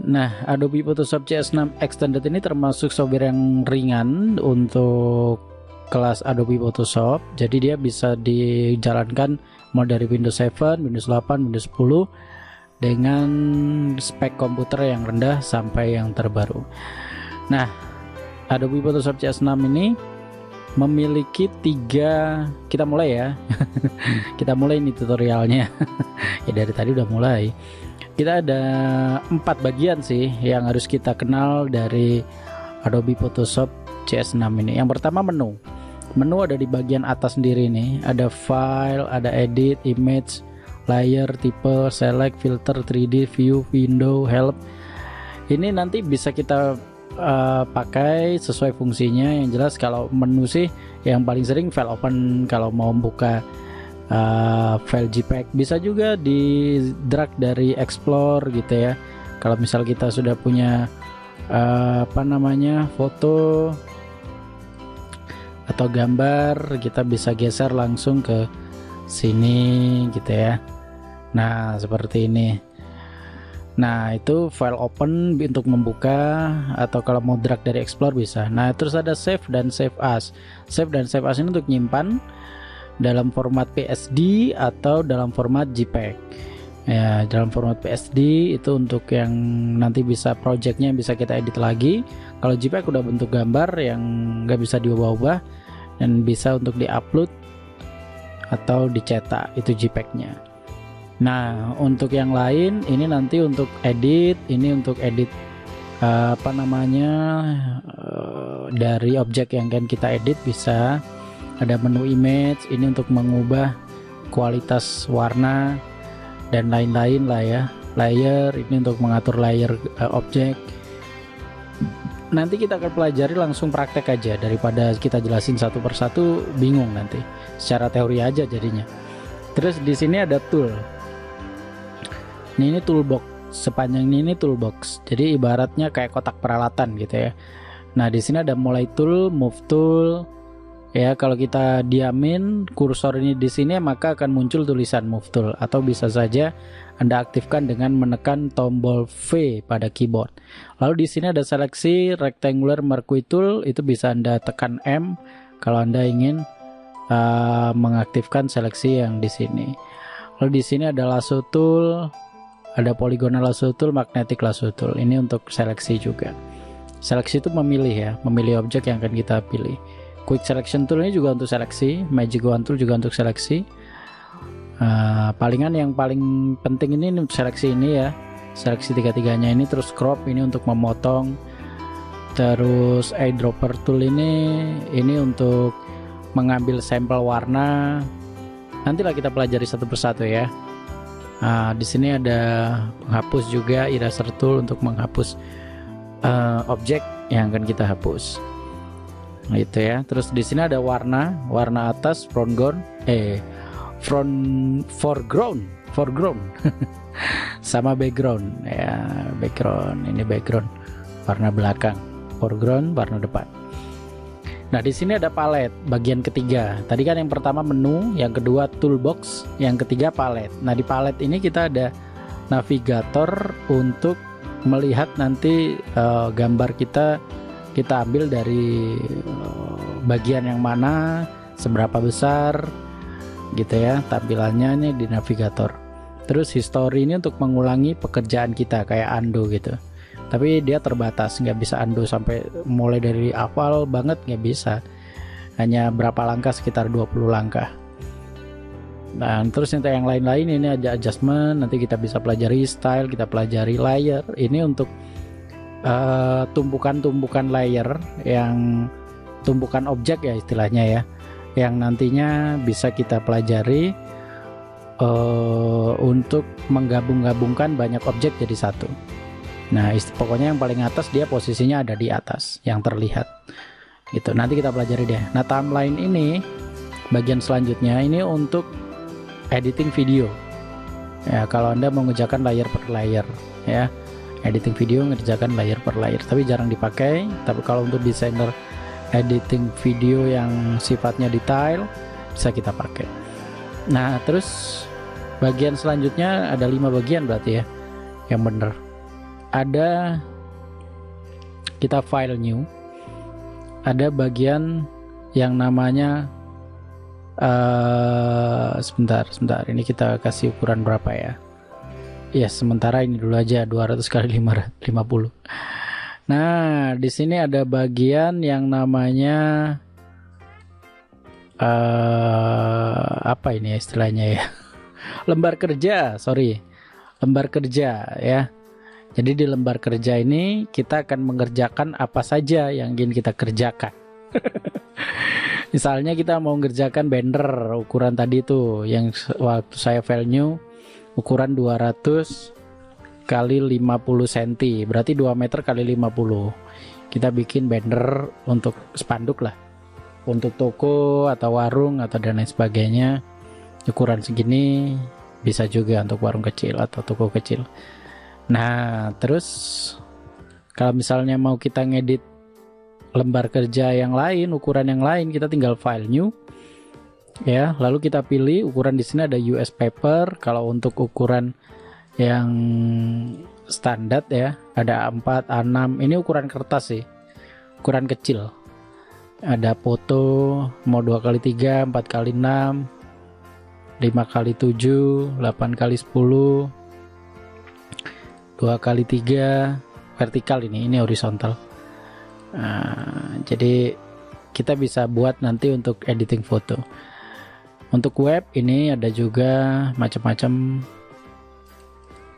Nah, Adobe Photoshop CS6 Extended ini termasuk software yang ringan untuk kelas Adobe Photoshop. Jadi dia bisa dijalankan mulai dari Windows 7, Windows 8, Windows 10 dengan spek komputer yang rendah sampai yang terbaru. Nah, Adobe Photoshop CS6 ini memiliki kita mulai ya. Kita mulai ini tutorialnya. Ya dari tadi udah mulai. Kita ada 4 bagian sih yang harus kita kenal dari Adobe Photoshop CS6 ini. Yang pertama menu. Menu ada di bagian atas sendiri nih. Ada file, ada edit, image, layer, type, select, filter, 3D, view, window, help. Ini nanti bisa kita pakai sesuai fungsinya. Yang jelas kalau menu sih yang paling sering file open kalau mau buka file JPEG, bisa juga di drag dari explore gitu ya. Kalau misal kita sudah punya foto atau gambar, kita bisa geser langsung ke sini gitu ya. Nah seperti ini. Nah itu file open untuk membuka, atau kalau mau drag dari explore bisa. Nah terus ada save dan save as. Save dan save as ini untuk nyimpan dalam format PSD atau dalam format JPEG. Ya, dalam format PSD itu untuk yang nanti bisa projectnya bisa kita edit lagi. Kalau JPEG udah bentuk gambar yang nggak bisa diubah-ubah dan bisa untuk diupload atau dicetak, itu JPEG-nya. Nah, untuk yang lain ini nanti untuk edit, ini untuk edit dari objek yang kan kita edit bisa. Ada menu image, ini untuk mengubah kualitas warna dan lain-lain lah ya. Layer, ini untuk mengatur layer objek. Nanti kita akan pelajari langsung praktek aja, daripada kita jelasin satu persatu bingung nanti. Secara teori aja jadinya. Terus di sini ada tool. Ini toolbox, sepanjang ini toolbox. Jadi ibaratnya kayak kotak peralatan gitu ya. Nah di sini ada mulai tool, move tool. Ya, kalau kita diamin kursor ini di sini maka akan muncul tulisan move tool, atau bisa saja Anda aktifkan dengan menekan tombol V pada keyboard. Lalu di sini ada seleksi rectangular marquee tool, itu bisa Anda tekan M kalau Anda ingin mengaktifkan seleksi yang di sini. Lalu di sini ada lasso tool, ada polygonal lasso tool, magnetic lasso tool. Ini untuk seleksi juga. Seleksi itu memilih ya, memilih objek yang akan kita pilih. Quick selection tool ini juga untuk seleksi, magic wand tool juga untuk seleksi. Palingan yang paling penting ini untuk seleksi ini ya, seleksi tiga-tiganya ini. Terus crop ini untuk memotong. Terus eyedropper tool ini untuk mengambil sampel warna. Nantilah kita pelajari satu persatu ya. Di sini ada penghapus juga, eraser tool untuk menghapus objek yang akan kita hapus. Gitu ya. Terus di sini ada warna atas, foreground sama background ya. Background ini background, warna belakang, foreground warna depan. Nah di sini ada palet bagian ketiga. Tadi kan yang pertama menu, yang kedua toolbox, yang ketiga palet. Nah di palet ini kita ada navigator untuk melihat nanti gambar kita ambil dari bagian yang mana, seberapa besar gitu ya tampilannya nih di navigator. Terus history ini untuk mengulangi pekerjaan kita kayak undo gitu, tapi dia terbatas, nggak bisa undo sampai mulai dari awal banget, nggak bisa, hanya berapa langkah, sekitar 20 langkah. Nah terus untuk yang lain-lain ini ada adjustment, nanti kita bisa pelajari style, kita pelajari layer. Ini untuk tumpukan-tumpukan layer, yang tumpukan objek ya istilahnya ya, yang nantinya bisa kita pelajari untuk menggabung-gabungkan banyak objek jadi satu. Nah pokoknya yang paling atas dia posisinya ada di atas yang terlihat gitu, nanti kita pelajari deh. Nah timeline ini bagian selanjutnya ini untuk editing video ya, kalau Anda mengerjakan layer per layer ya. Editing video ngerjakan layer per layer, tapi jarang dipakai. Tapi kalau untuk desainer editing video yang sifatnya detail bisa kita pakai. Nah terus bagian selanjutnya ada 5 bagian berarti ya, yang bener. ada kita file new, ada bagian yang namanya sebentar ini kita kasih ukuran berapa ya. Ya sementara ini dulu aja 200 kali 550. Nah di sini ada bagian yang namanya apa ini istilahnya ya, lembar kerja, lembar kerja ya. Jadi di lembar kerja ini kita akan mengerjakan apa saja yang ingin kita kerjakan. Misalnya kita mau mengerjakan banner ukuran tadi tuh yang waktu saya file new ukuran 200 kali 50 cm, berarti 2 meter kali 50. Kita bikin banner untuk spanduk lah, untuk toko atau warung atau dan lain sebagainya. Ukuran segini bisa juga untuk warung kecil atau toko kecil. Nah terus kalau misalnya mau kita ngedit lembar kerja yang lain, ukuran yang lain, kita tinggal file new ya, lalu kita pilih ukuran. Di sini ada US paper. Kalau untuk ukuran yang standar ya ada A4, A6, ini ukuran kertas sih, ukuran kecil. Ada foto mau 2x3, 4x6, 5x7, 8x10, 2x3 vertikal, ini horizontal. Nah, jadi kita bisa buat nanti untuk editing foto. Untuk web ini ada juga macam-macam,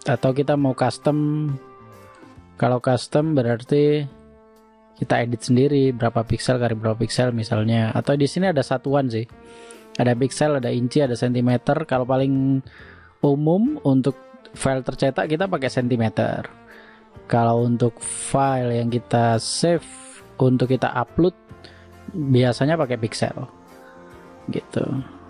atau kita mau custom. Kalau custom berarti kita edit sendiri berapa piksel kali berapa piksel misalnya, atau di sini ada satuan sih, ada piksel, ada inci, ada sentimeter. Kalau paling umum untuk file tercetak kita pakai sentimeter. Kalau untuk file yang kita save untuk kita upload biasanya pakai piksel gitu.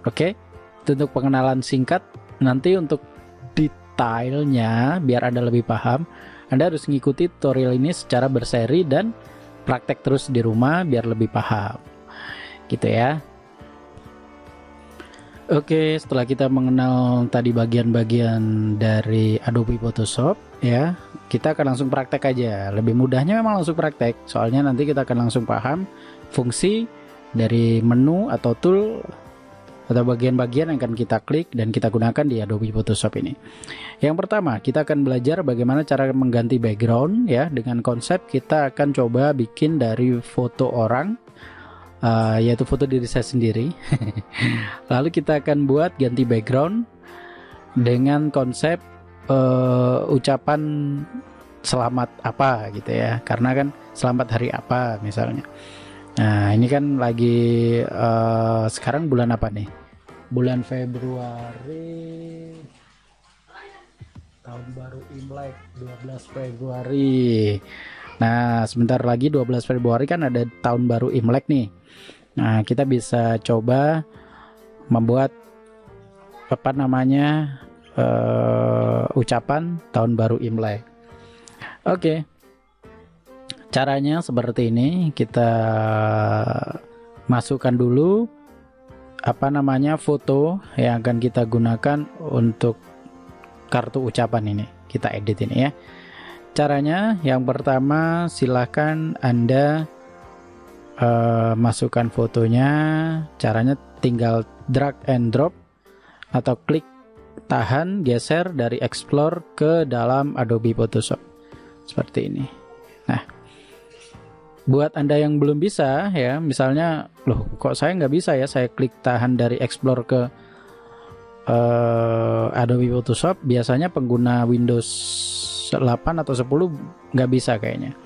Oke, itu untuk pengenalan singkat. Nanti untuk detailnya biar Anda lebih paham, Anda harus mengikuti tutorial ini secara berseri dan praktek terus di rumah biar lebih paham gitu ya. Oke, setelah kita mengenal tadi bagian-bagian dari Adobe Photoshop ya, kita akan langsung praktek aja. Lebih mudahnya memang langsung praktek, soalnya nanti kita akan langsung paham fungsi dari menu atau tool atau bagian-bagian yang akan kita klik dan kita gunakan di Adobe Photoshop ini. Yang pertama, kita akan belajar bagaimana cara mengganti background ya. Dengan konsep kita akan coba bikin dari foto orang, yaitu foto diri saya sendiri. Lalu kita akan buat ganti background dengan konsep ucapan selamat apa gitu ya, karena kan selamat hari apa misalnya. Nah ini kan lagi sekarang bulan apa nih, bulan Februari, tahun baru Imlek 12 Februari. Nah sebentar lagi 12 Februari kan ada tahun baru Imlek nih. Nah kita bisa coba membuat apa namanya ucapan tahun baru Imlek. Oke, caranya seperti ini. Kita masukkan dulu apa namanya foto yang akan kita gunakan untuk kartu ucapan ini. Kita edit ini ya. Caranya yang pertama, silahkan Anda masukkan fotonya. Caranya tinggal drag and drop atau klik, tahan, geser dari Explore ke dalam Adobe Photoshop seperti ini. Nah, buat Anda yang belum bisa ya, misalnya loh kok saya nggak bisa ya, saya klik tahan dari Explore ke Adobe Photoshop, biasanya pengguna Windows 8 atau 10 nggak bisa kayaknya.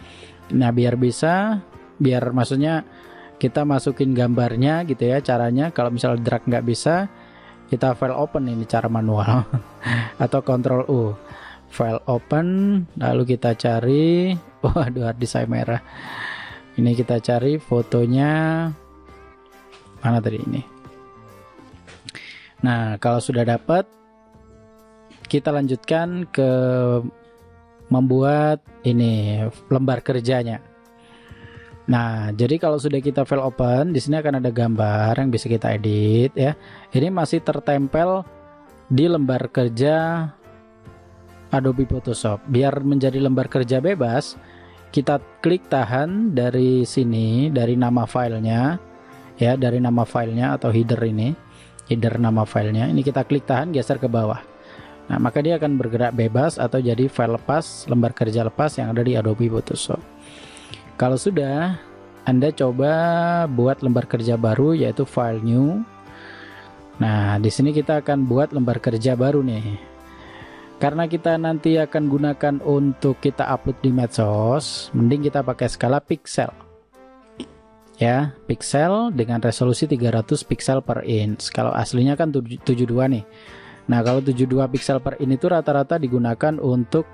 Nah biar bisa, biar maksudnya kita masukin gambarnya gitu ya, caranya kalau misalnya drag nggak bisa, kita file open, ini cara manual atau Ctrl U, file open, lalu kita cari, waduh hard disk saya merah, ini kita cari fotonya mana tadi ini. Nah kalau sudah dapat, kita lanjutkan ke membuat ini lembar kerjanya. Nah, jadi kalau sudah kita file open, di sini akan ada gambar yang bisa kita edit ya. Ini masih tertempel di lembar kerja Adobe Photoshop. Biar menjadi lembar kerja bebas, kita klik tahan dari sini, dari nama filenya, ya, dari nama filenya atau header ini, header nama filenya. Ini kita klik tahan, geser ke bawah. Nah, maka dia akan bergerak bebas atau jadi file lepas, lembar kerja lepas yang ada di Adobe Photoshop. Kalau sudah, Anda coba buat lembar kerja baru, yaitu file new. Nah, di sini kita akan buat lembar kerja baru nih. Karena kita nanti akan gunakan untuk kita upload di medsos, mending kita pakai skala piksel. Ya, piksel dengan resolusi 300 piksel per inch. Kalau aslinya kan 72 nih. Nah, kalau 72 piksel per inch itu rata-rata digunakan untuk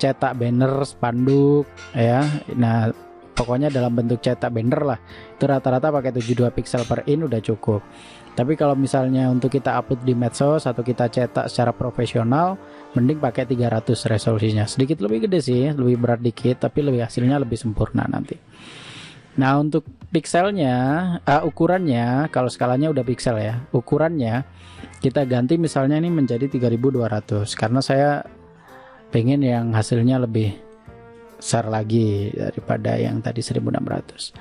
cetak banner, spanduk, ya. Nah, pokoknya dalam bentuk cetak banner lah. Itu rata-rata pakai 72 piksel per inch udah cukup. Tapi kalau misalnya untuk kita upload di medsos atau kita cetak secara profesional, mending pakai 300 resolusinya. Sedikit lebih gede sih, lebih berat dikit, tapi lebih hasilnya lebih sempurna nanti. Nah, untuk pikselnya, ukurannya, kalau skalanya udah piksel ya, ukurannya kita ganti misalnya ini menjadi 3200 karena saya pengen yang hasilnya lebih besar lagi daripada yang tadi 1600.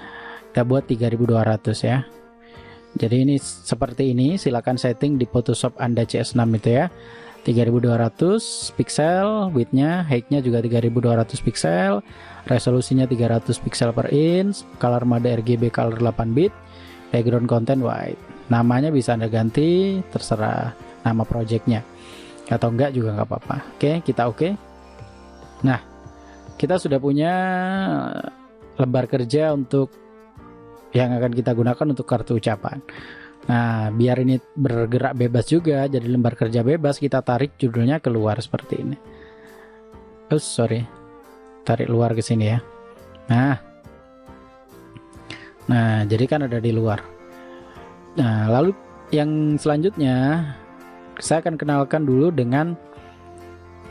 Kita buat 3200 ya. Jadi ini seperti ini, silakan setting di Photoshop Anda CS6 itu ya. 3200 piksel, widthnya, heightnya juga 3200 piksel, resolusinya 300 piksel per inch, color mode RGB color 8 bit, background content white. Namanya bisa Anda ganti, terserah nama projectnya. Atau enggak juga nggak apa-apa. Oke, kita oke. Nah, kita sudah punya lembar kerja untuk yang akan kita gunakan untuk kartu ucapan. Nah, biar ini bergerak bebas juga, jadi lembar kerja bebas, kita tarik judulnya keluar seperti ini. Sorry, tarik luar ke sini ya. Nah, jadi kan ada di luar. Nah, lalu yang selanjutnya saya akan kenalkan dulu dengan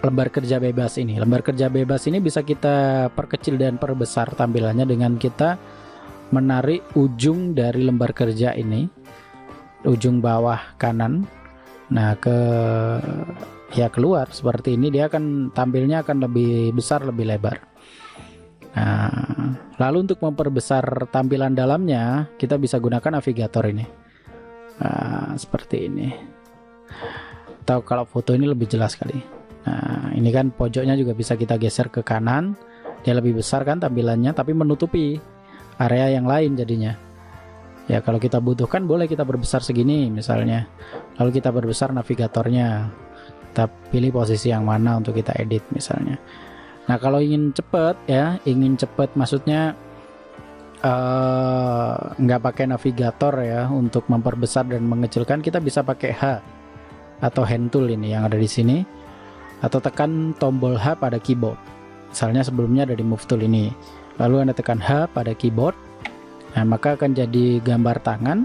lembar kerja bebas ini. Lembar kerja bebas ini bisa kita perkecil dan perbesar tampilannya dengan kita menarik ujung dari lembar kerja ini, ujung bawah kanan. Nah, keluar seperti ini, dia akan tampilnya akan lebih besar, lebih lebar. Nah, lalu untuk memperbesar tampilan dalamnya, kita bisa gunakan navigator ini. Nah, seperti ini. Atau kalau foto ini lebih jelas kali. Nah, ini kan pojoknya juga bisa kita geser ke kanan, dia lebih besar kan tampilannya, tapi menutupi area yang lain jadinya. Ya, kalau kita butuhkan boleh kita berbesar segini misalnya. Lalu kita berbesar navigatornya. Kita pilih posisi yang mana untuk kita edit misalnya. Nah, kalau ingin cepet ya, ingin cepet maksudnya nggak pakai navigator ya untuk memperbesar dan mengecilkan, kita bisa pakai H atau hand tool ini yang ada di sini, atau tekan tombol H pada keyboard. Misalnya sebelumnya ada di move tool ini. Lalu Anda tekan H pada keyboard, nah maka akan jadi gambar tangan.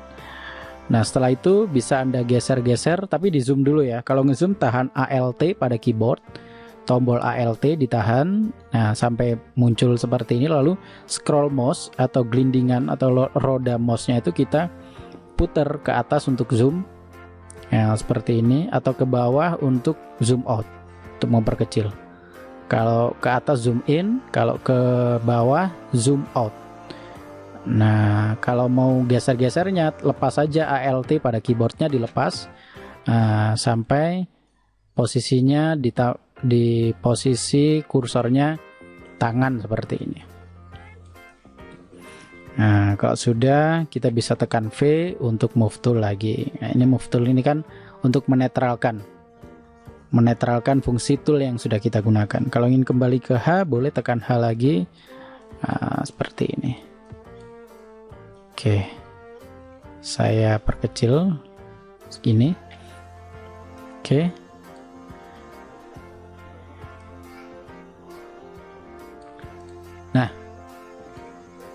Nah, setelah itu bisa Anda geser-geser, tapi di zoom dulu ya. Kalau ngezoom tahan ALT pada keyboard, tombol ALT ditahan, nah sampai muncul seperti ini. Lalu scroll mouse atau gelindingan atau roda mouse-nya itu kita putar ke atas untuk zoom, ya seperti ini, atau ke bawah untuk zoom out, untuk memperkecil. Kalau ke atas zoom in, kalau ke bawah zoom out. Nah, kalau mau geser-gesernya, lepas saja ALT pada keyboardnya, dilepas sampai posisinya di posisi kursornya tangan seperti ini. Nah, kalau sudah, kita bisa tekan V untuk move tool lagi. Nah, ini move tool ini kan untuk menetralkan fungsi tool yang sudah kita gunakan. Kalau ingin kembali ke H, boleh tekan H lagi. Nah, seperti ini. Oke, saya perkecil segini. Oke. Nah,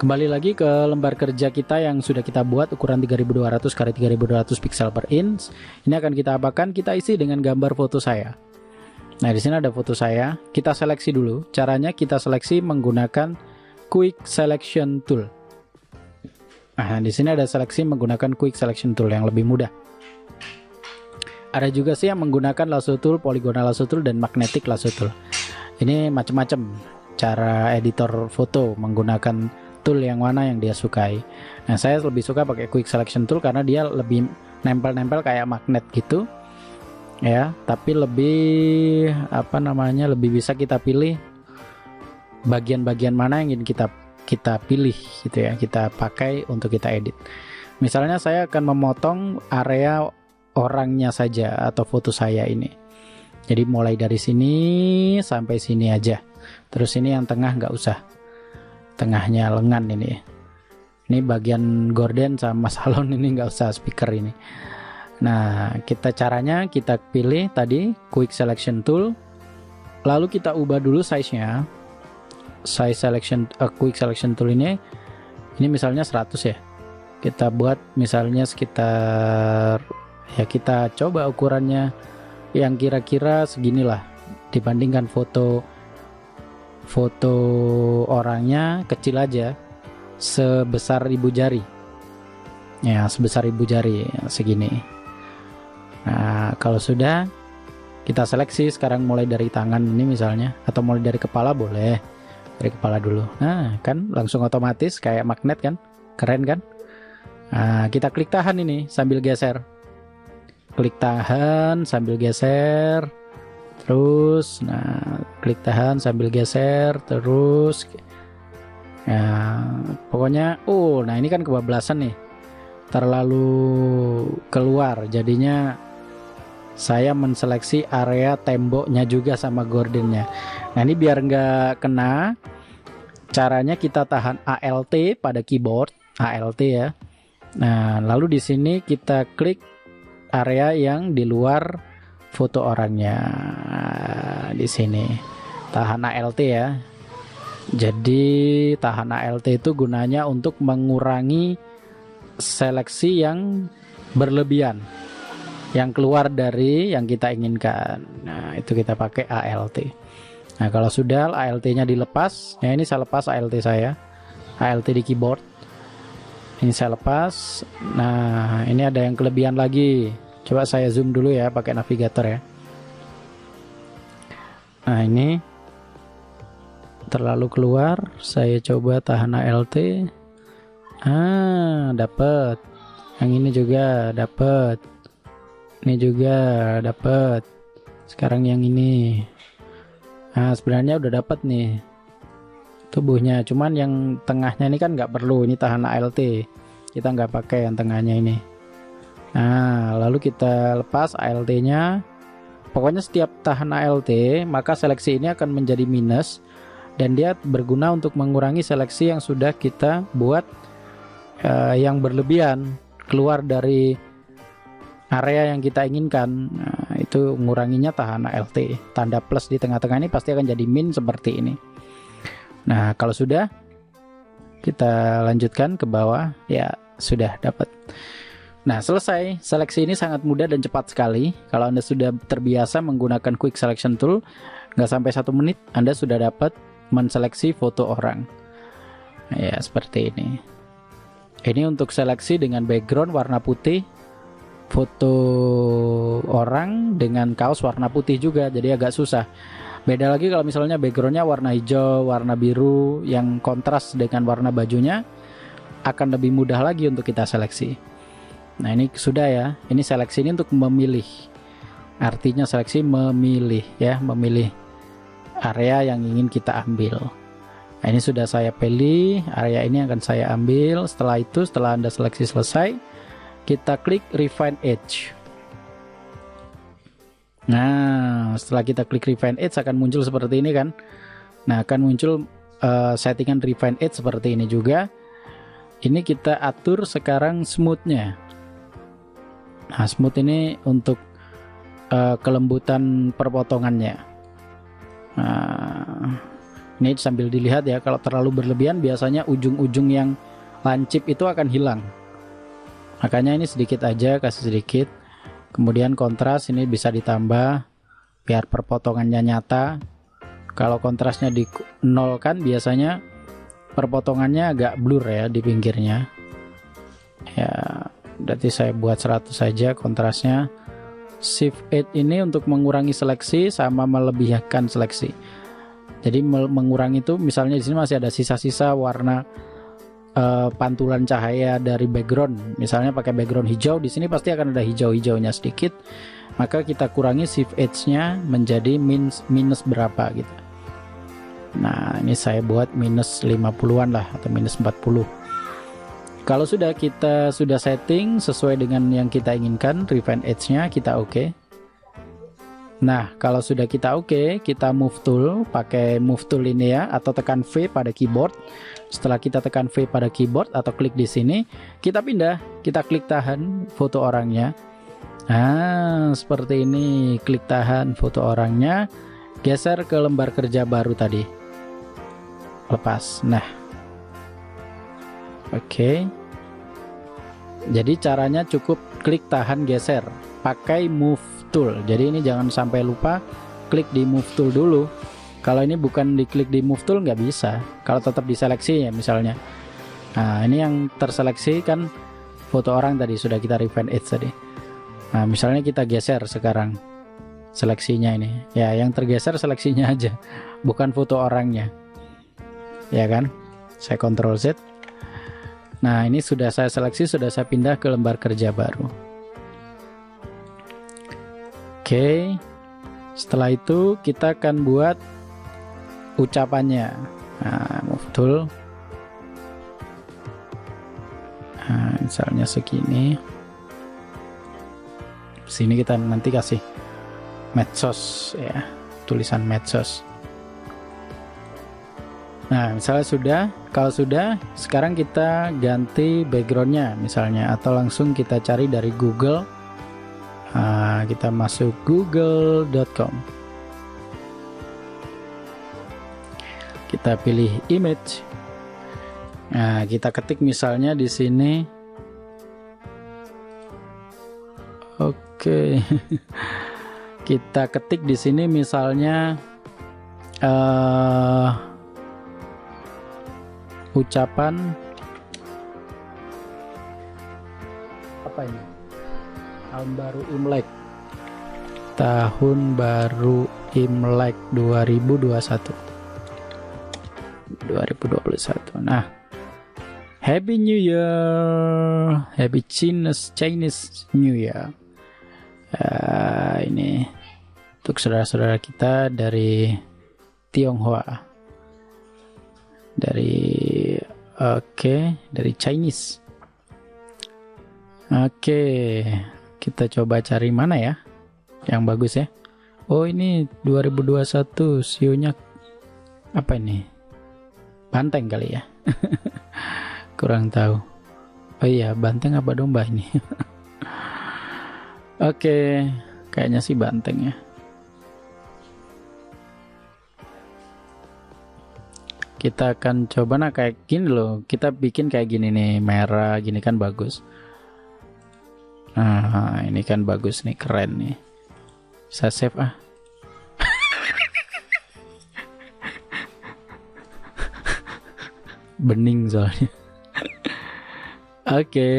kembali lagi ke lembar kerja kita yang sudah kita buat, ukuran 3200 x 3200 pixel per inch. Ini akan kita apakan? Kita isi dengan gambar foto saya. Nah, di sini ada foto saya. Kita seleksi dulu. Caranya kita seleksi menggunakan Quick Selection Tool. Nah, di sini ada seleksi menggunakan Quick Selection Tool yang lebih mudah. Ada juga sih yang menggunakan lasso tool, polygonal lasso tool, dan magnetic lasso tool. Ini macam-macam cara editor foto menggunakan tool yang mana yang dia sukai. Nah, saya lebih suka pakai quick selection tool karena dia lebih nempel-nempel kayak magnet gitu ya, tapi lebih lebih bisa kita pilih bagian-bagian mana yang ingin kita pilih gitu ya, kita pakai untuk kita edit. Misalnya saya akan memotong area orangnya saja atau foto saya ini. Jadi mulai dari sini sampai sini aja. Terus ini yang tengah nggak usah. Tengahnya lengan ini. Ini bagian gorden sama salon ini nggak usah, speaker ini. Nah, caranya kita pilih tadi quick selection tool. Lalu kita ubah dulu size-nya. Size selection quick selection tool ini misalnya 100 ya. Kita buat misalnya sekitar, ya kita coba ukurannya yang kira-kira seginilah, dibandingkan foto orangnya kecil aja, sebesar ibu jari ya, sebesar ibu jari segini. Nah, kalau sudah, kita seleksi sekarang mulai dari tangan ini misalnya, atau mulai dari kepala boleh, dari kepala dulu. Nah, kan langsung otomatis kayak magnet kan, keren kan. Nah, kita klik tahan ini sambil geser. Klik tahan sambil geser. Terus, nah, klik tahan sambil geser terus. Nah, pokoknya, nah ini kan kebablasan nih. Terlalu keluar, jadinya saya menseleksi area temboknya juga sama gordennya. Nah, ini biar nggak kena, caranya kita tahan ALT pada keyboard, ALT ya. Nah, lalu di sini kita klik area yang di luar foto orangnya. Di sini tahan ALT ya. Jadi tahan ALT itu gunanya untuk mengurangi seleksi yang berlebihan, yang keluar dari yang kita inginkan. Nah, itu kita pakai ALT. Nah, kalau sudah ALT-nya dilepas, ya ini saya lepas ALT saya, ALT di keyboard. Ini saya lepas. Nah, ini ada yang kelebihan lagi. Coba saya zoom dulu ya pakai navigator ya. Nah, ini terlalu keluar. Saya coba tahan ALT. Dapat. Yang ini juga dapat. Ini juga dapat. Sekarang yang ini. Nah, sebenarnya udah dapat nih tubuhnya, cuman yang tengahnya ini kan nggak perlu, ini tahan ALT, kita nggak pakai yang tengahnya ini. Nah, lalu kita lepas ALT-nya. Pokoknya setiap tahan ALT, maka seleksi ini akan menjadi minus, dan dia berguna untuk mengurangi seleksi yang sudah kita buat yang berlebihan, keluar dari area yang kita inginkan. Nah, itu menguranginya tahan ALT. Tanda plus di tengah-tengah ini pasti akan jadi min seperti ini. Nah, kalau sudah, kita lanjutkan ke bawah. Ya, sudah dapat. Nah, selesai. Seleksi ini sangat mudah dan cepat sekali. Kalau Anda sudah terbiasa menggunakan quick selection tool, nggak sampai 1 menit Anda sudah dapat menseleksi foto orang. Ya, seperti ini. Ini untuk seleksi dengan background warna putih, foto orang dengan kaos warna putih juga, jadi agak susah. Beda lagi kalau misalnya backgroundnya warna hijau, warna biru yang kontras dengan warna bajunya, akan lebih mudah lagi untuk kita seleksi. Nah, ini sudah ya. Ini seleksi ini untuk memilih. Artinya seleksi memilih ya, memilih area yang ingin kita ambil. Nah, ini sudah saya pilih, area ini akan saya ambil. Setelah itu, setelah Anda seleksi selesai, kita klik Refine Edge. Nah, setelah kita klik Refine Edge akan muncul seperti ini kan. Nah, akan muncul settingan Refine Edge seperti ini juga. Ini kita atur sekarang smoothnya. Nah, smooth ini untuk kelembutan perpotongannya. Nah, ini sambil dilihat ya, kalau terlalu berlebihan biasanya ujung-ujung yang lancip itu akan hilang. Makanya ini sedikit aja, kasih sedikit. Kemudian kontras ini bisa ditambah biar perpotongannya nyata. Kalau kontrasnya di 0 kan biasanya perpotongannya agak blur ya di pinggirnya. Ya, berarti saya buat 100 saja kontrasnya. Shift 8 ini untuk mengurangi seleksi sama melebihkan seleksi. Jadi mengurangi itu misalnya di sini masih ada sisa-sisa warna pantulan cahaya dari background. Misalnya pakai background hijau, di sini pasti akan ada hijau-hijaunya sedikit. Maka kita kurangi shift edge-nya menjadi minus berapa gitu. Nah, ini saya buat minus 50-an lah atau minus 40. Kalau kita sudah setting sesuai dengan yang kita inginkan, refine edge-nya kita oke. Nah, kalau sudah kita oke, kita move tool, pakai move tool ini ya, atau tekan V pada keyboard. Setelah kita tekan V pada keyboard atau klik di sini, kita pindah, kita klik tahan foto orangnya. Nah, seperti ini, klik tahan foto orangnya, geser ke lembar kerja baru tadi. Lepas. Nah. Oke. Jadi caranya cukup klik tahan geser, pakai move tool. Jadi ini jangan sampai lupa klik di move tool dulu. Kalau ini bukan diklik di move tool nggak bisa. Kalau tetap diseleksi ya misalnya. Nah, ini yang terseleksi kan foto orang tadi sudah kita refine edge tadi. Nah, misalnya kita geser sekarang seleksinya ini. Ya, yang tergeser seleksinya aja, bukan foto orangnya. Ya kan? Saya Ctrl Z. Nah, ini sudah saya seleksi, sudah saya pindah ke lembar kerja baru. Oke, setelah itu kita akan buat ucapannya. Nah, move tool. Nah, misalnya segini. Sini kita nanti kasih medsos ya, tulisan medsos. Nah, misalnya sudah, kalau sudah, sekarang kita ganti backgroundnya misalnya, atau langsung kita cari dari Google. Nah, kita masuk google.com, kita pilih image. Nah, kita ketik misalnya di sini. Oke. Kita ketik di sini misalnya ucapan apa ini? Tahun baru Imlek. Tahun baru Imlek 2021. Nah, Happy New Year, Happy Chinese New Year. Ini untuk saudara-saudara kita dari Tionghoa, dari Chinese. Oke, kita coba cari mana ya yang bagus ya. Oh, ini 2021 sionya apa ini? Banteng kali ya. Kurang tahu. Oh iya, banteng apa domba ini? Oke, kayaknya sih banteng ya. Kita akan coba kayak gini loh. Kita bikin kayak gini nih, merah gini kan bagus. Nah, ini kan bagus nih, keren nih. Bisa save ah. Bening soalnya. Oke,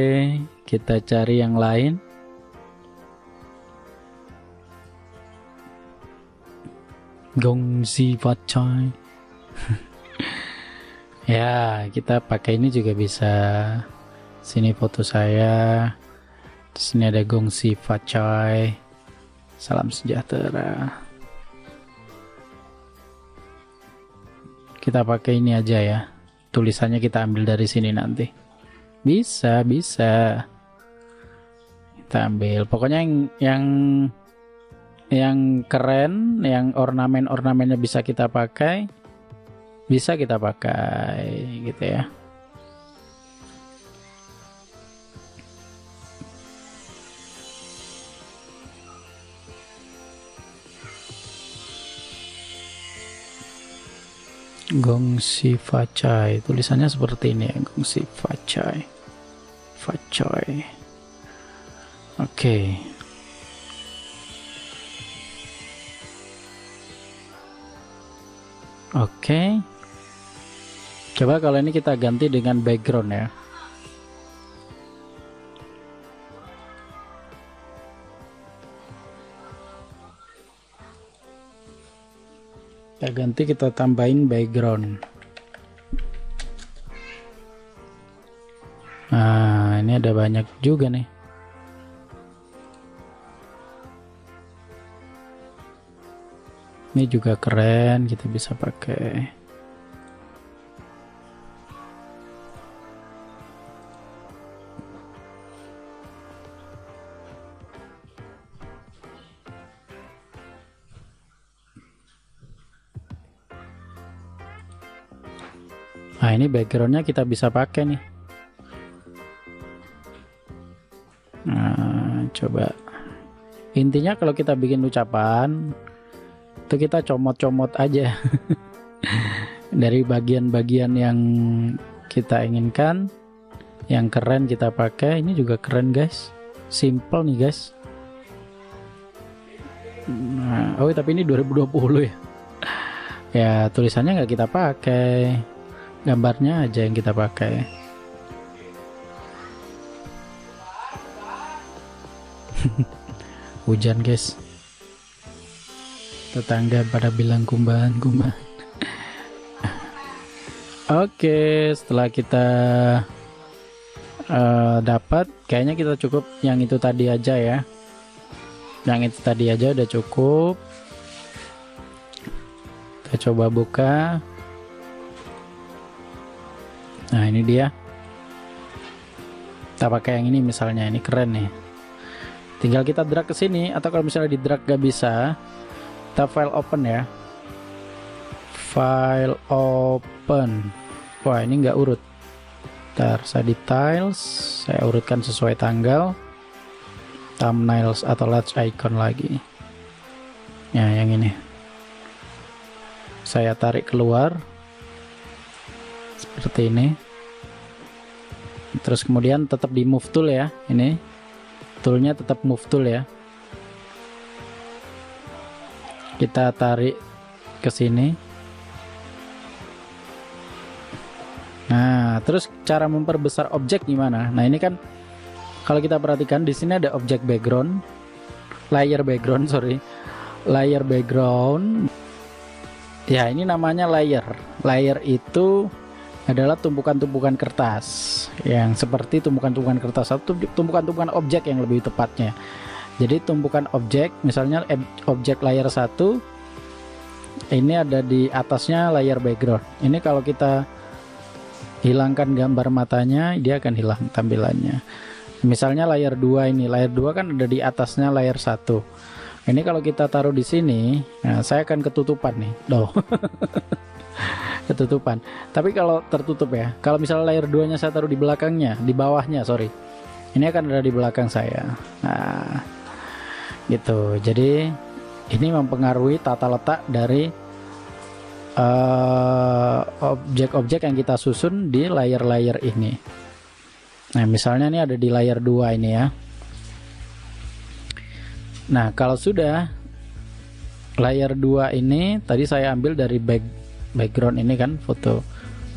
kita cari yang lain. Gongsi Facai. Ya, kita pakai ini juga bisa. Sini foto saya. Di sini ada Gongsi Facai. Salam sejahtera. Kita pakai ini aja ya. Tulisannya kita ambil dari sini nanti. Bisa. Kita ambil. Pokoknya yang keren, yang ornamen-ornamennya bisa kita pakai gitu ya. Gongsi Facai, tulisannya seperti ini ya, Gongsi Facai. Oke. Oke. Coba kalau ini kita ganti dengan background ya. Kita ganti, kita tambahin background. Nah, ini ada banyak juga nih. Ini juga keren, kita bisa pakai. Nah, ini backgroundnya kita bisa pakai nih. Nah, coba. Intinya kalau kita bikin ucapan, itu kita comot-comot aja dari bagian-bagian yang kita inginkan, yang keren kita pakai. Ini juga keren guys, simple nih guys. Nah, oh tapi ini 2020 ya. Ya tulisannya nggak kita pakai, gambarnya aja yang kita pakai. Hujan guys, tetangga pada bilang kumbahan-kumbahan. Oke, setelah kita dapat, kayaknya kita cukup yang itu tadi aja ya. Yang itu tadi aja udah cukup. Kita coba buka. Nah ini dia. Kita pakai yang ini misalnya, ini keren nih. Tinggal kita drag ke sini, atau kalau misalnya di drag gak bisa, kita file open ya. File open. Wah ini nggak urut. Ntar saya di tiles, saya urutkan sesuai tanggal. Thumbnails atau large icon lagi. Ya yang ini. Saya tarik keluar. Seperti ini. Terus kemudian tetap di move tool ya. Ini. Toolnya tetap move tool ya. Kita tarik ke sini. Nah, terus cara memperbesar objek gimana? Nah, ini kan kalau kita perhatikan di sini ada objek background, layer background, layer background. Ya, ini namanya layer. Layer itu adalah tumpukan-tumpukan kertas, yang seperti tumpukan-tumpukan kertas atau tumpukan-tumpukan objek yang lebih tepatnya. Jadi tumpukan objek, misalnya objek layer 1 ini ada di atasnya layer background. Ini kalau kita hilangkan gambar matanya, dia akan hilang tampilannya. Misalnya layer 2 ini, layer 2 kan ada di atasnya layer 1. Ini kalau kita taruh di sini, nah saya akan ketutupan nih. Ketutupan. Tapi kalau tertutup ya, kalau misalnya layer 2 nya saya taruh di belakangnya, di bawahnya ini akan ada di belakang saya. Nah gitu. Jadi ini mempengaruhi tata letak dari objek-objek yang kita susun di layer-layer ini. Nah misalnya ini ada di layer 2 ini ya. Nah kalau sudah layer 2 ini tadi saya ambil dari background ini kan, foto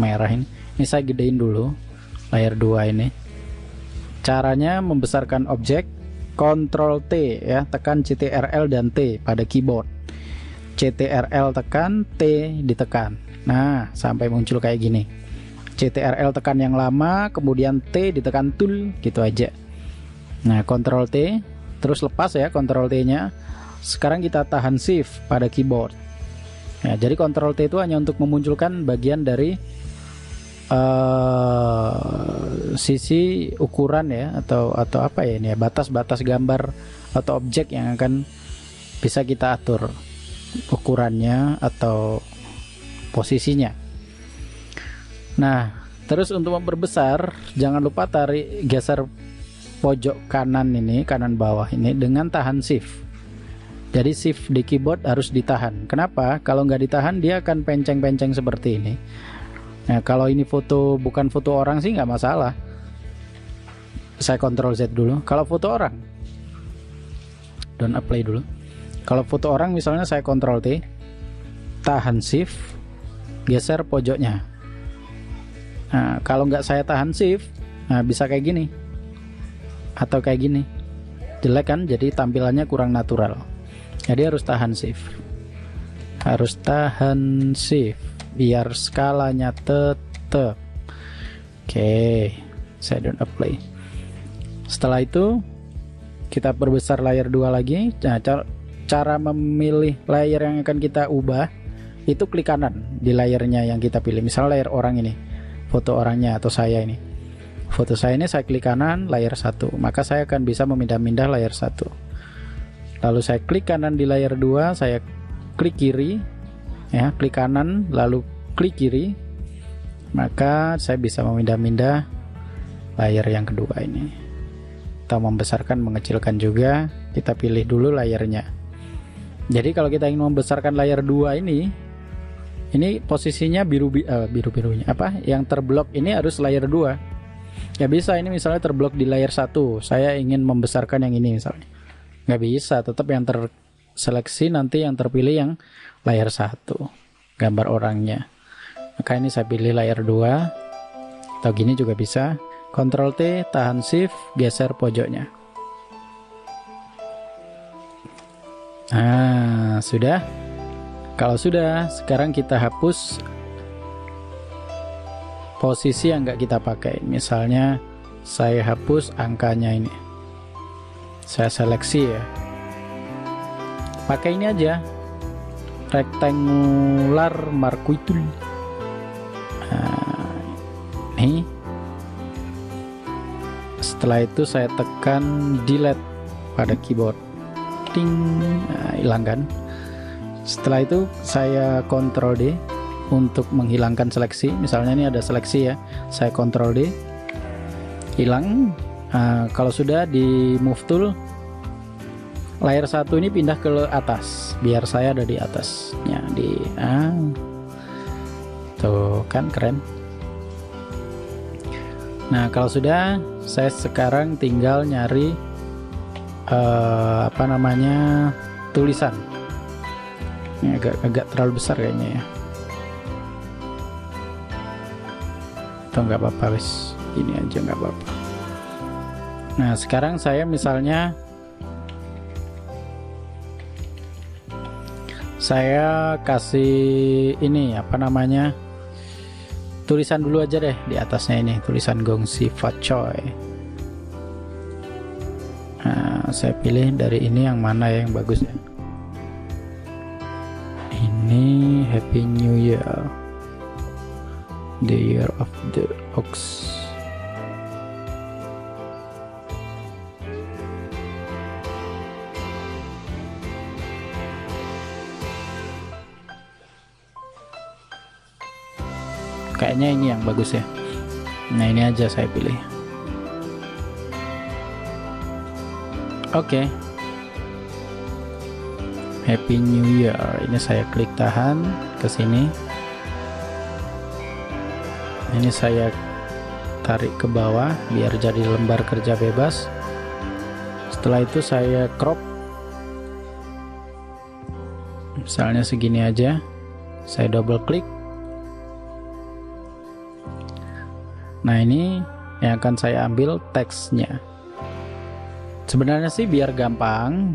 merah ini saya gedein dulu layer 2 ini. Caranya membesarkan objek, Ctrl T ya, tekan CTRL dan T pada keyboard. CTRL tekan, T ditekan. Nah sampai muncul kayak gini. CTRL tekan yang lama, kemudian T ditekan tool, gitu aja. Nah Ctrl T, terus lepas ya Ctrl T nya. Sekarang kita tahan Shift pada keyboard. Ya, jadi Ctrl T itu hanya untuk memunculkan bagian dari sisi ukuran ya, atau apa ya ini ya, batas-batas gambar atau objek yang akan bisa kita atur ukurannya atau posisinya. Nah, terus untuk memperbesar jangan lupa geser pojok kanan ini, kanan bawah ini dengan tahan Shift. Jadi shift di keyboard harus ditahan. Kenapa? Kalau nggak ditahan dia akan penceng-penceng seperti ini. Nah kalau ini foto, bukan foto orang sih nggak masalah. Saya Ctrl Z dulu. Kalau foto orang, don't apply dulu. Kalau foto orang misalnya saya Ctrl T, tahan shift, geser pojoknya. Nah kalau nggak saya tahan shift, nah bisa kayak gini atau kayak gini. Jelek kan? Jadi tampilannya kurang natural. Jadi harus tahan shift. harus tahan shift biar skalanya tetap. Oke, saya don't apply. Setelah itu kita perbesar layer 2 lagi. Nah, cara memilih layer yang akan kita ubah itu klik kanan di layernya yang kita pilih. Misalnya layer orang ini, foto orangnya atau saya ini. Foto saya ini saya klik kanan layer 1, maka saya akan bisa memindah-mindah layer 1. Lalu saya klik kanan di layer 2, saya klik kiri ya, klik kanan lalu klik kiri, maka saya bisa memindah-mindah layer yang kedua ini. Kita membesarkan mengecilkan juga, kita pilih dulu layernya. Jadi kalau kita ingin membesarkan layer 2 ini posisinya biru-birunya apa yang terblok ini harus layer 2. Nggak bisa ini misalnya terblok di layer 1, saya ingin membesarkan yang ini misalnya, nggak bisa, tetap yang terseleksi nanti yang terpilih yang layer 1 gambar orangnya. Maka ini saya pilih layer 2, atau gini juga bisa, Ctrl T, tahan shift, geser pojoknya. Nah, sudah. Kalau sudah, sekarang kita hapus posisi yang nggak kita pakai. Misalnya saya hapus angkanya ini, saya seleksi ya, pakai ini aja, rectangular marquee tool. Nah, nih setelah itu saya tekan delete pada keyboard, ting, nah, hilang kan. Setelah itu saya Ctrl D untuk menghilangkan seleksi. Misalnya ini ada seleksi ya, saya Ctrl D, hilang. Kalau sudah di move tool, layer 1 ini pindah ke atas biar saya ada di atasnya, tuh kan keren. Nah, kalau sudah, saya sekarang tinggal nyari tulisan. Ini agak terlalu besar kayaknya ya, atau nggak apa-apa, wis ini aja nggak apa-apa. Nah, sekarang saya misalnya saya kasih ini tulisan dulu aja deh di atasnya, ini tulisan Gongsi Fachoy. Nah, saya pilih dari ini yang mana yang bagus ya. Ini Happy New Year, the year of the ox. Kayaknya ini yang bagus ya. Nah, ini aja saya pilih. Oke. Happy New Year. Ini saya klik tahan ke sini. Ini saya tarik ke bawah biar jadi lembar kerja bebas. Setelah itu saya crop. Misalnya segini aja. Saya double klik. Nah, ini yang akan saya ambil teksnya. Sebenarnya sih biar gampang,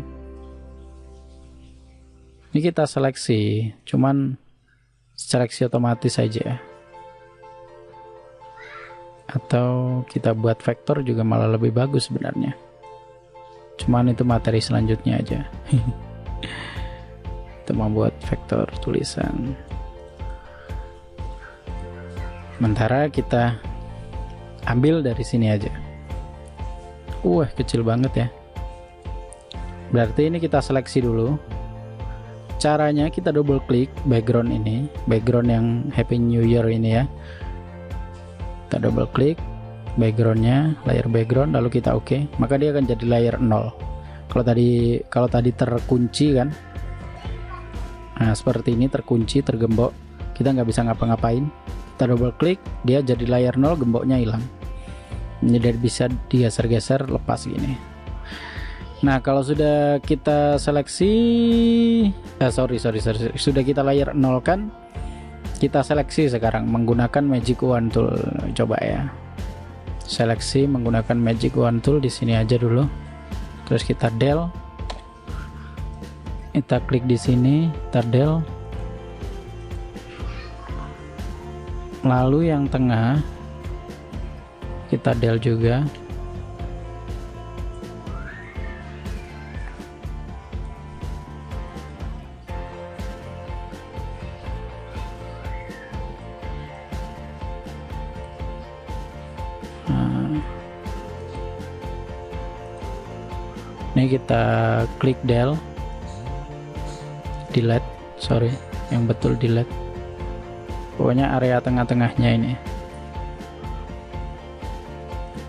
ini kita seleksi, cuman seleksi otomatis saja. Atau kita buat vektor juga malah lebih bagus sebenarnya. Cuman itu materi selanjutnya aja. Kita membuat vektor tulisan. Sementara kita ambil dari sini aja. Kecil banget ya. Berarti ini kita seleksi dulu. Caranya kita double klik background ini, background yang Happy New Year ini ya. Kita double klik backgroundnya, layer background, lalu kita oke, maka dia akan jadi layer 0. Kalau tadi terkunci kan, nah seperti ini terkunci, tergembok, kita nggak bisa ngapa-ngapain. Kita double klik, dia jadi layer 0, gemboknya hilang. Ini dari bisa digeser-geser, lepas gini. Nah, kalau sudah kita seleksi, sudah kita layer 0 kan, kita seleksi sekarang menggunakan Magic Wand Tool. Coba ya, seleksi menggunakan Magic Wand Tool di sini aja dulu. Terus kita del, kita klik di sini, kita del, Lalu yang tengah kita del juga. Ini kita klik del, delete, sorry, yang betul delete. Pokoknya area tengah-tengahnya ini.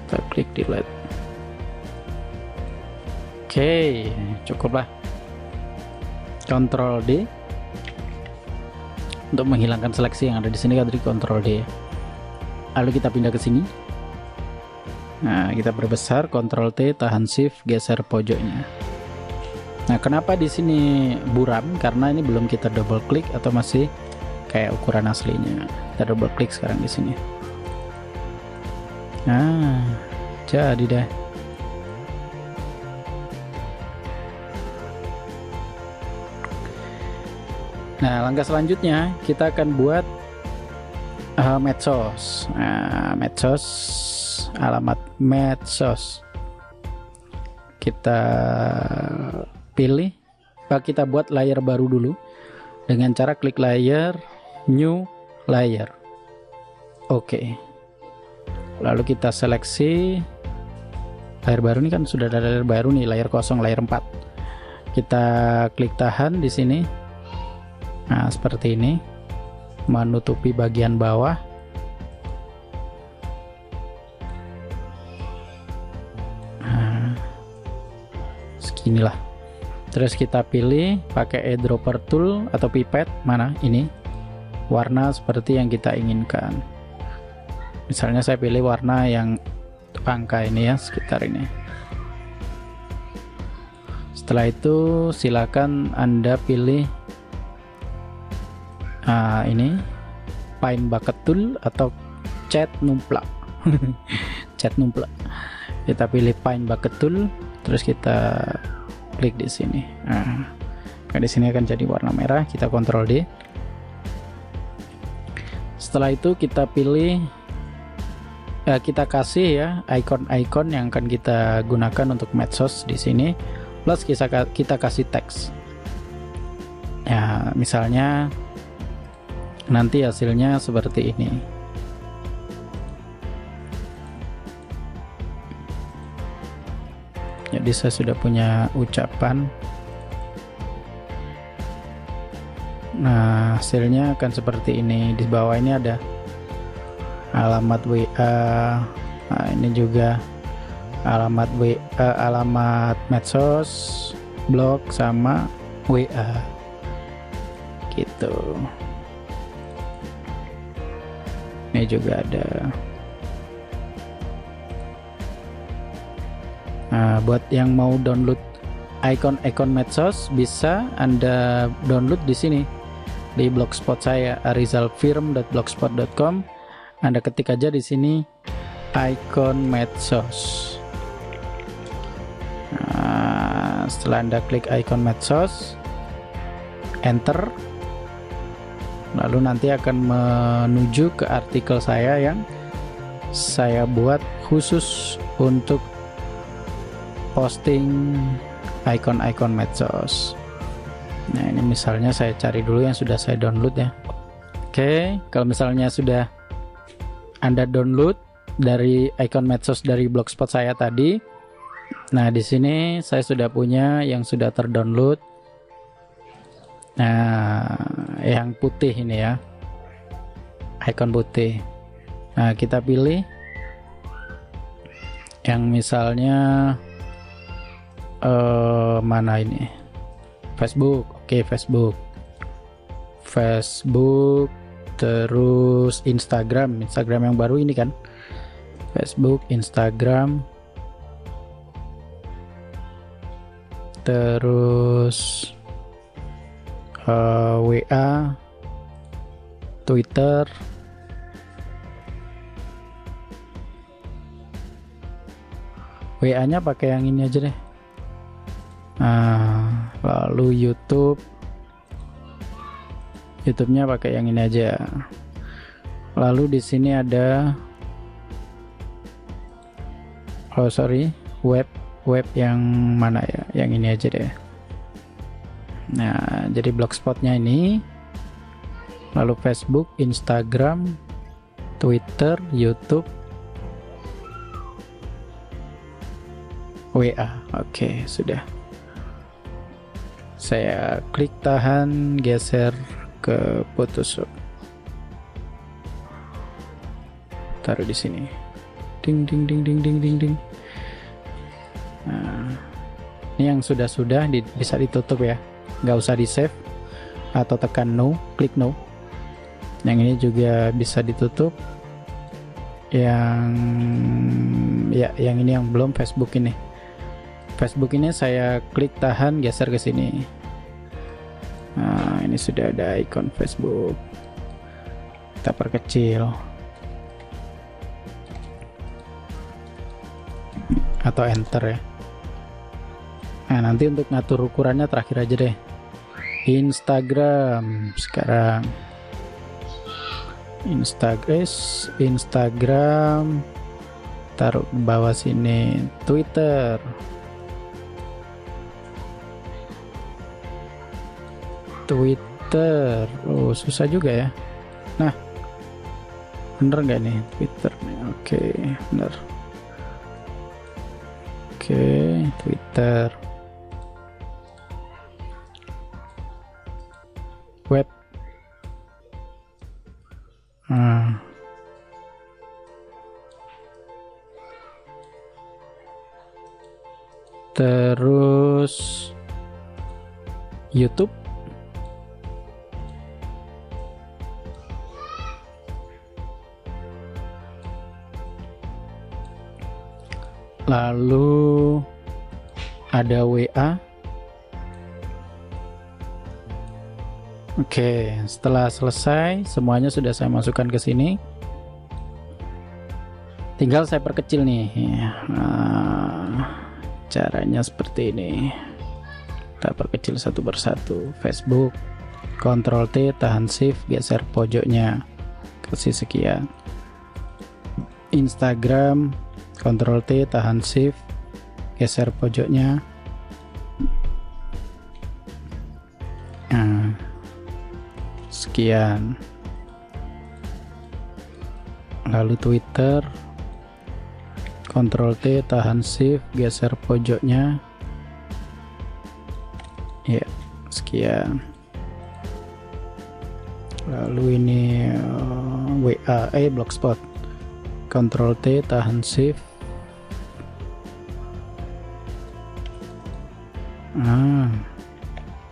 Kita klik delete. Oke, cukuplah. Ctrl D untuk menghilangkan seleksi yang ada di sini, kan tadi Ctrl D. Lalu kita pindah ke sini. Nah, kita perbesar, Ctrl T, tahan Shift, geser pojoknya. Nah, kenapa di sini buram? Karena ini belum kita double klik atau masih kayak ukuran aslinya. Kita double klik sekarang di sini. Nah, jadi deh. Nah, langkah selanjutnya kita akan buat medsos. Nah, medsos, alamat medsos. Kita pilih, kita buat layer baru dulu dengan cara klik layer, new layer. Oke. Lalu kita seleksi layer baru. Ini kan sudah ada layer baru nih, layer kosong, layer 4. Kita klik tahan di sini. Nah, seperti ini, menutupi bagian bawah. Nah, seginilah. Terus kita pilih pakai eyedropper tool atau pipet, mana ini warna seperti yang kita inginkan. Misalnya saya pilih warna yang angka ini ya, sekitar ini. Setelah itu silakan Anda pilih ini Paint Bucket Tool atau cat numplak. Cat numplak. Kita pilih Paint Bucket Tool, terus kita klik di sini. Nah, di sini akan jadi warna merah. Kita Ctrl D. Setelah itu kita pilih, kita kasih ya icon-icon yang akan kita gunakan untuk medsos di sini. Plus kita kasih teks. Ya, misalnya nanti hasilnya seperti ini. Jadi saya sudah punya ucapan. Nah, hasilnya akan seperti ini. Di bawah ini ada alamat WA. Nah, ini juga alamat WA, alamat medsos, blog sama WA. Gitu. Ini juga ada. Nah, buat yang mau download icon-icon medsos, bisa Anda download di sini di blogspot saya, arizalfirm.blogspot.com. Anda ketik aja di sini icon medsos. Nah, setelah Anda klik icon medsos, enter, lalu nanti akan menuju ke artikel saya yang saya buat khusus untuk posting icon-icon medsos. Nah, ini misalnya saya cari dulu yang sudah saya download ya. Oke, kalau misalnya sudah Anda download dari icon medsos dari blogspot saya tadi, nah di sini saya sudah punya yang sudah terdownload. Nah, yang putih ini ya, icon putih. Nah, kita pilih yang misalnya mana ini, Facebook. Oke, Facebook, terus Instagram yang baru ini kan, Facebook, Instagram, terus WA, Twitter, WA-nya pakai yang ini aja deh. Nah, lalu YouTube-nya pakai yang ini aja. Lalu di sini ada web yang mana ya? Yang ini aja deh. Nah, jadi blogspotnya ini, lalu Facebook, Instagram, Twitter, YouTube, WA. Oke, sudah. Saya klik tahan, geser ke Photoshop. Taruh di sini. Ding ding ding ding ding ding ding. Nah, ini yang sudah bisa ditutup ya. Nggak usah di save atau tekan no, klik no. Yang ini juga bisa ditutup. Yang ini yang belum, Facebook ini. Facebook ini saya klik tahan, geser ke sini. Nah, ini sudah ada ikon Facebook. Kita perkecil. Atau enter ya. Nah, nanti untuk ngatur ukurannya terakhir aja deh. Instagram sekarang. Instagram taruh ke bawah sini. Twitter. Oh, susah juga ya. Nah, bener nggak nih Twitter nih? Oke, bener. Oke, Twitter. Web. Terus YouTube. Lalu ada WA. Oke, setelah selesai semuanya sudah saya masukkan ke sini. Tinggal saya perkecil nih. Nah, caranya seperti ini. Kita perkecil satu persatu. Facebook, Ctrl T, tahan Shift, geser pojoknya, kasih sekian. Instagram, Ctrl T, tahan Shift, geser pojoknya. Nah, sekian. Lalu Twitter, Ctrl T, tahan Shift, geser pojoknya. Ya, sekian. Lalu ini WA, Blogspot, Ctrl T, tahan Shift.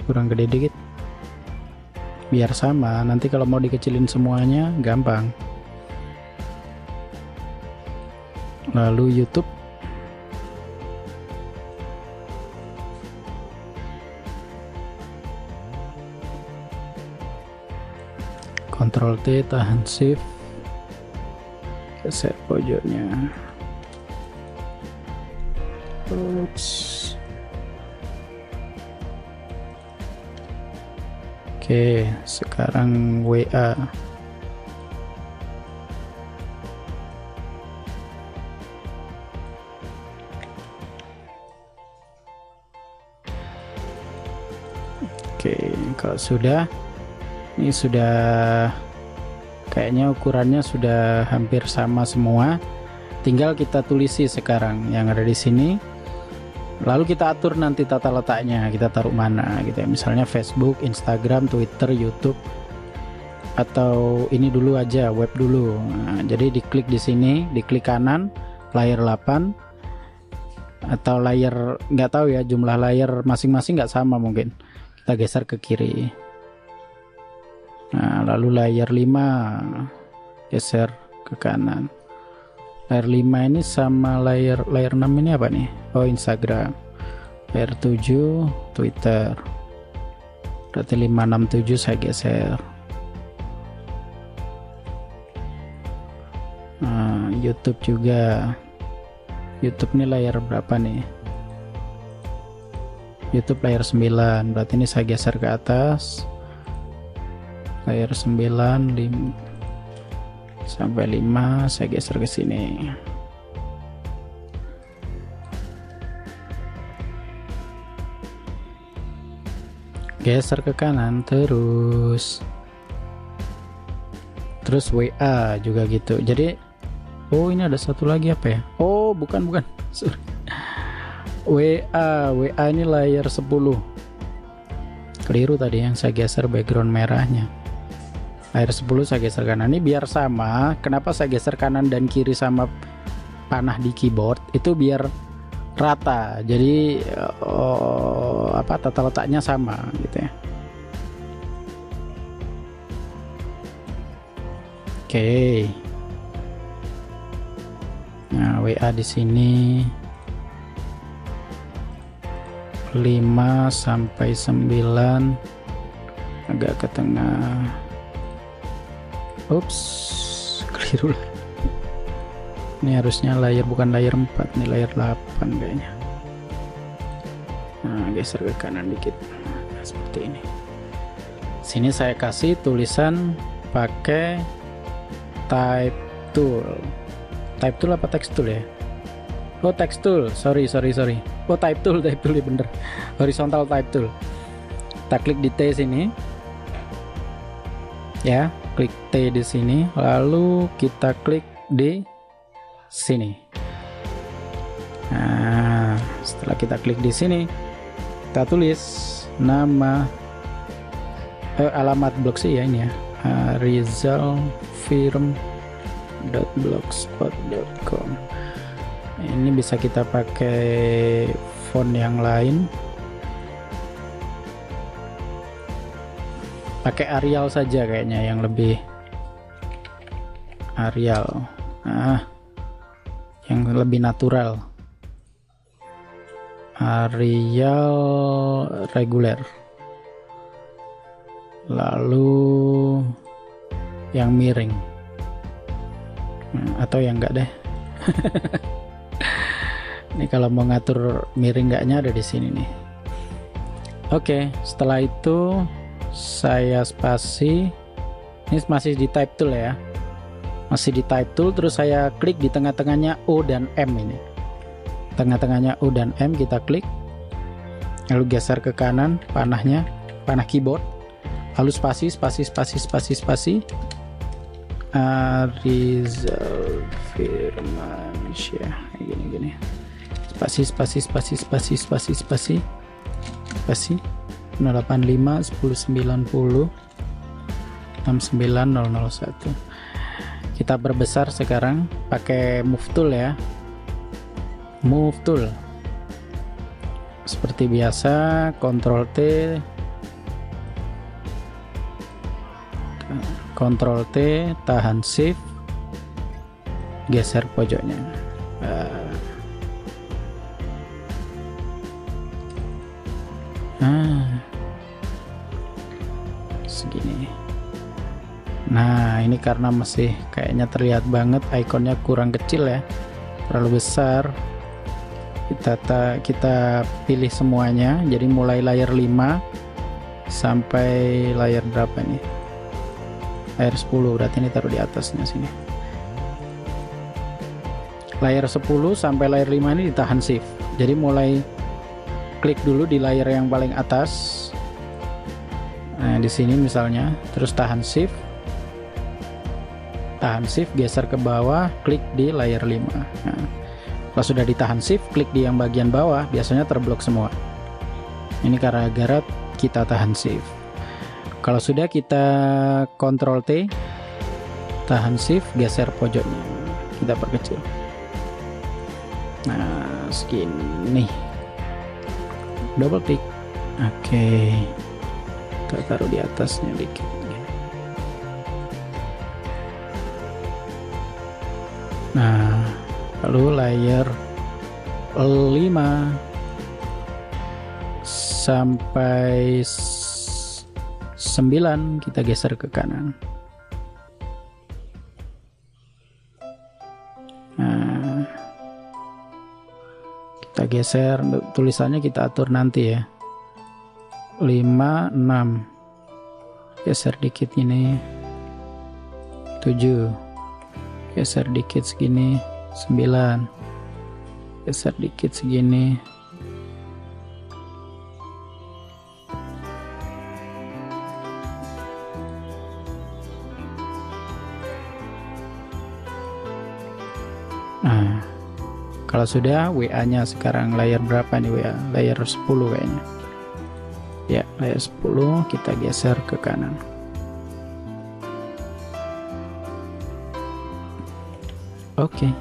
Kurang gede dikit. Biar sama, nanti kalau mau dikecilin semuanya gampang. Lalu YouTube. Ctrl T, tahan Shift, geser pojoknya. Oops. Oke, sekarang WA. Oke, kalau sudah, ini sudah kayaknya ukurannya sudah hampir sama semua. Tinggal kita tulisi sekarang yang ada di sini. Lalu kita atur nanti tata letaknya, kita taruh mana gitu ya. Misalnya Facebook, Instagram, Twitter, YouTube, atau ini dulu aja, web dulu. Nah, jadi diklik di sini, diklik kanan, layar 8, atau layar, nggak tahu ya, jumlah layar masing-masing nggak sama mungkin. Kita geser ke kiri. Nah, lalu layar 5 geser ke kanan. Layar 5 ini sama layar 6 ini apa nih? Oh, Instagram. Layar 7 Twitter. Berarti 567 saya geser. Nah, YouTube juga. YouTube ini layar berapa nih? YouTube layar 9. Berarti ini saya geser ke atas. Layar 9 5. sampai 5 saya geser ke sini. Geser ke kanan terus WA juga gitu. Jadi oh ini ada satu lagi apa ya? Oh bukan sorry. WA ini layar 10. Keliru tadi yang saya geser background merahnya. Layar 10 saya geser kanan. Ini biar sama. Kenapa saya geser kanan dan kiri sama panah di keyboard? Itu biar rata. Jadi tata letaknya sama gitu ya. Oke. Nah, WA di sini 5 sampai 9 agak ke tengah. Ups, keliru lah. Ini harusnya layar bukan layar 4, ini layar 8 kayaknya. Nah, geser ke kanan dikit. Nah, seperti ini. Sini saya kasih tulisan pakai type tool. Type tool apa text tool ya? Oh, text tool. Sorry. Oh, type tool ya bener. Horizontal type tool. Kita klik di T sini. Ya, klik T di sini, lalu kita klik di sini. Nah, setelah kita klik di sini, kita tulis nama alamat blog sih ya ini ya. rizalfirm.blogspot.com. Ini bisa kita pakai font yang lain, pakai Arial saja kayaknya yang lebih Arial, yang lebih natural. Arial reguler, lalu yang miring, atau yang enggak deh. Ini kalau mau ngatur miring enggaknya ada di sini nih. Oke, setelah itu saya spasi. Ini masih di type tool ya, masih di type tool. Terus saya klik di tengah-tengahnya O dan M ini. Tengah-tengahnya O dan M kita klik, lalu geser ke kanan panahnya, panah keyboard, lalu spasi. Arizal Firmansyah, gini. Spasi 085 1090 69001. Kita perbesar sekarang pakai move tool ya. Move tool seperti biasa, Ctrl T, tahan shift, geser pojoknya. Segini. Nah, ini karena masih kayaknya terlihat banget ikonnya kurang kecil ya, terlalu besar. Kita pilih semuanya, jadi mulai layar 5 sampai layar berapa nih, layar 10, berarti ini taruh di atasnya sini. Layar 10 sampai layar 5 ini ditahan shift, jadi mulai klik dulu di layar yang paling atas. Nah, di sini misalnya, terus tahan shift, geser ke bawah, klik di layar 5. Nah, kalau sudah ditahan shift, klik di yang bagian bawah, biasanya terblok semua. Ini gara-gara kita tahan shift. Kalau sudah kita Ctrl T, tahan shift, geser pojoknya, kita perkecil. Nah, segini. Double klik. Oke. Kita taruh di atasnya dikit. Nah, lalu layar 5 sampai 9 kita geser ke kanan. Nah, kita geser, tulisannya kita atur nanti ya. 5, 6, geser dikit ini. 7, geser dikit segini 9, geser dikit segini. Nah, kalau sudah, WA nya sekarang layer berapa nih WA? Layer 10 kayaknya ya, layer 10 kita geser ke kanan. Oke.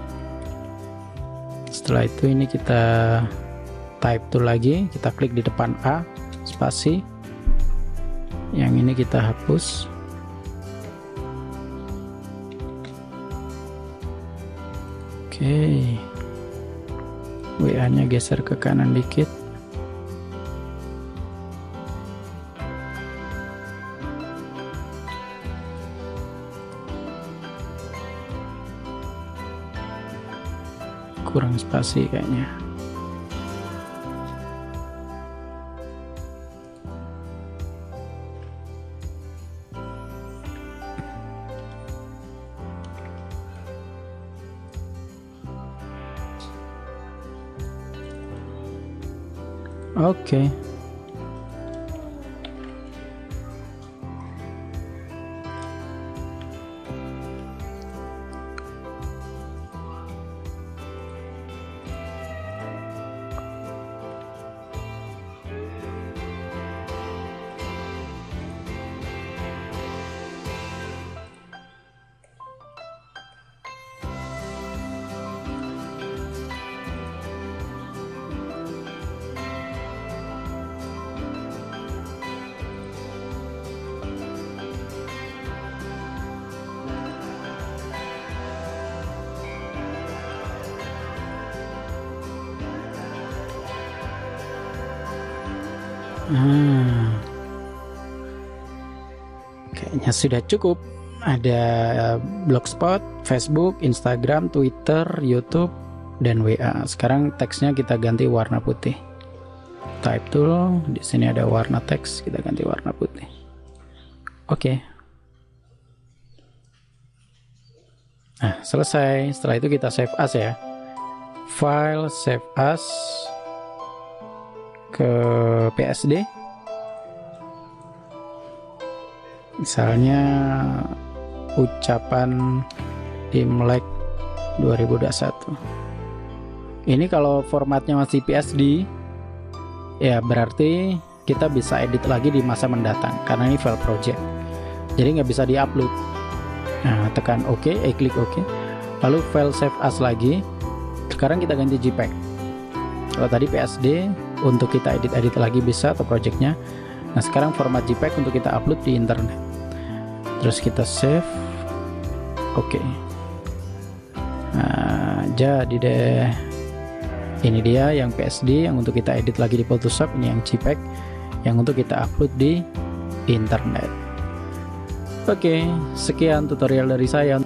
Setelah itu ini kita type tool lagi, kita klik di depan A, spasi. Yang ini kita hapus. Oke. WA nya geser ke kanan dikit. Kurang spasi kayaknya. Oke. Kayaknya sudah cukup. Ada Blogspot, Facebook, Instagram, Twitter, YouTube, dan WA. Sekarang teksnya kita ganti warna putih. Type tool, di sini ada warna teks, kita ganti warna putih. Oke. Nah, selesai. Setelah itu kita save as ya. File save as ke PSD. Misalnya ucapan Imlek 2021. Ini kalau formatnya masih PSD, ya berarti kita bisa edit lagi di masa mendatang karena ini file project. Jadi nggak bisa diupload. Nah, tekan OK, klik OK. Lalu file save as lagi. Sekarang kita ganti JPEG. Kalau tadi PSD untuk kita edit lagi bisa atau projectnya. Nah, sekarang format JPEG untuk kita upload di internet. Terus kita save. Oke. Nah, jadi deh. Ini dia yang PSD yang untuk kita edit lagi di Photoshop. Ini yang JPEG yang untuk kita upload di internet. Oke, sekian tutorial dari saya.